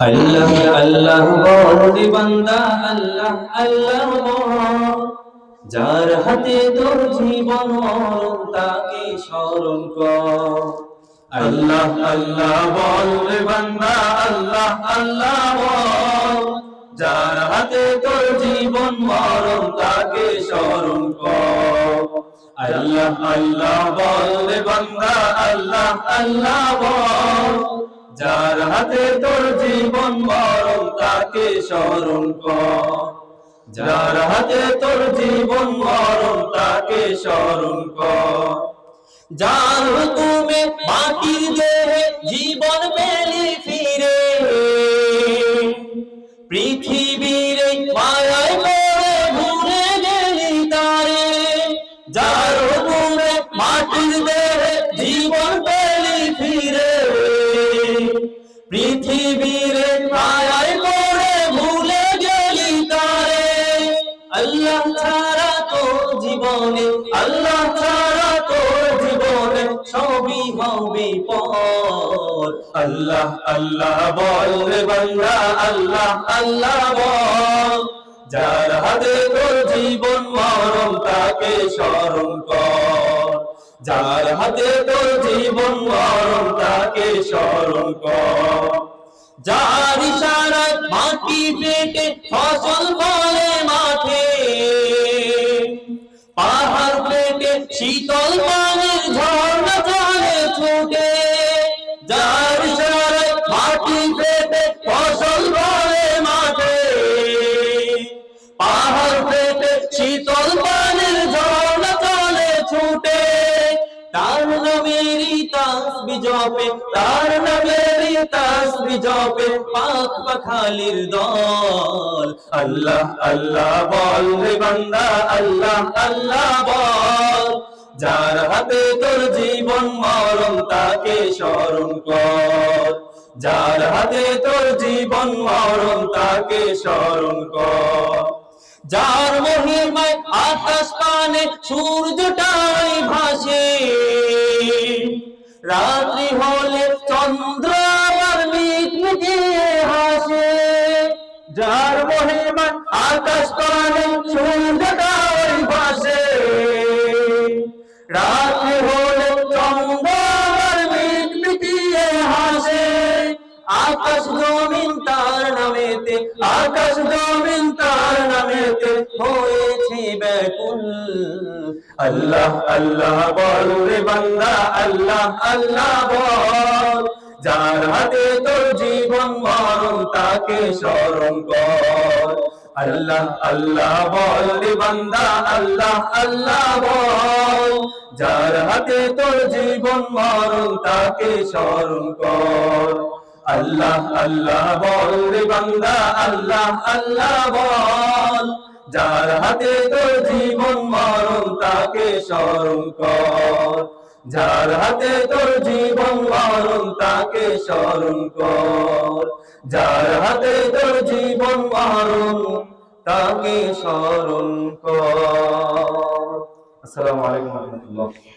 আল্লাহ আল্লাহ বল বান্দা, আল্লাহ আল্লাহ বল। যার হাতে তোর জীবন মরণ তাকে স্মরণ কর। আল্লাহ আল্লাহ বল বান্দা, আল্লাহ আল্লাহ বল। যার হাতে তোর জীবন মরণ তাকে স্মরণ কর। আল্লাহ আল্লাহ বল বান্দা, আল্লাহ আল্লাহ বল। যার হাতে তোর জীবন মরণ তাকে স্মরণ কর। যার হাতে তোর জীবন মরণ তাকে স্মরণ কর। যার হুকুমে মাটির দেহে জীবন পেলি ফিরে, পৃথিবীর মায়ায় পড়ে ভুলে গেলি তারে। যার হুকুমে মাটির দেহে জীবন পেলি ফিরে, পৃথিবীর মায়ায় পড়ে ভুলে গেলি তারে। আল্লাহ ছাড়া তোর জীবনে, আল্লাহ ছাড়া তোর জীবনে সবই হবে পর। আল্লাহ আল্লাহ বল বান্দা, আল্লাহ আল্লাহ বল। যার হাতে তোর জীবন মরণ তাকে স্মরণ কর। যার হাতে তোর জীবন মরণ তাকে স্মরণ কর। যার ইশারায় মাটি পেটে ফসল ফলে মাঠে, পাহাড় পেটে শীতল পানির ঝর্ণা চলে ছুটে। যার ইশারায় মাটি পেটে ফসল ফলে মাঠে, পাহাড় পেটে শীতল পানির ঝর্ণা চলে ছুটে। তার নামেরই তাসবিহ জপে, তার নামেরই তাসবিহ জপে পাক পাখালির দল। আল্লাহ আল্লাহ বল বান্দা, আল্লাহ আল্লাহ বল। যার হাতে তোর জীবন মরণ তাকে স্মরণ কর। যার হাতে তোর জীবন মরণ তাকে স্মরণ কর। যার মহিমায় আকাশ পানে সূর্যটাই ভাসে, রাত্রি হলে চন্দ্র আবার মিটমিটিয়ে হাসে। যার মহিমায় আকাশ পানে সূর্যটাই ভাসে, রাত্রি হলে চন্দ্র আবার মিটমিটিয়ে হাসে। আকাশ জমিন তার নামেতে, আকাশ জমিন তার নামেতে হয়েছে ব্যাকুল। আল্লাহ আল্লাহ বল বান্দা, আল্লাহ আল্লাহ বল। যার হাতে তোর জীবন মরণ তাকে স্মরণ কর। আল্লাহ আল্লাহ বল বান্দা, আল্লাহ আল্লাহ বল। যার হাতে তোর জীবন মরণ তাকে স্মরণ কর। আল্লাহ আল্লাহ বল বান্দা, আল্লাহ আল্লাহ বল। যার হাতে তোর জীবন মরণ তাকে স্মরণ কর। যার হাতে তোর জীবন মরণ তাকে স্মরণ কর। যার হাতে তোর জীবন মরণ তাকে স্মরণ কর। আসসালামু আলাইকুম ওয়া রাহমাতুল্লাহ।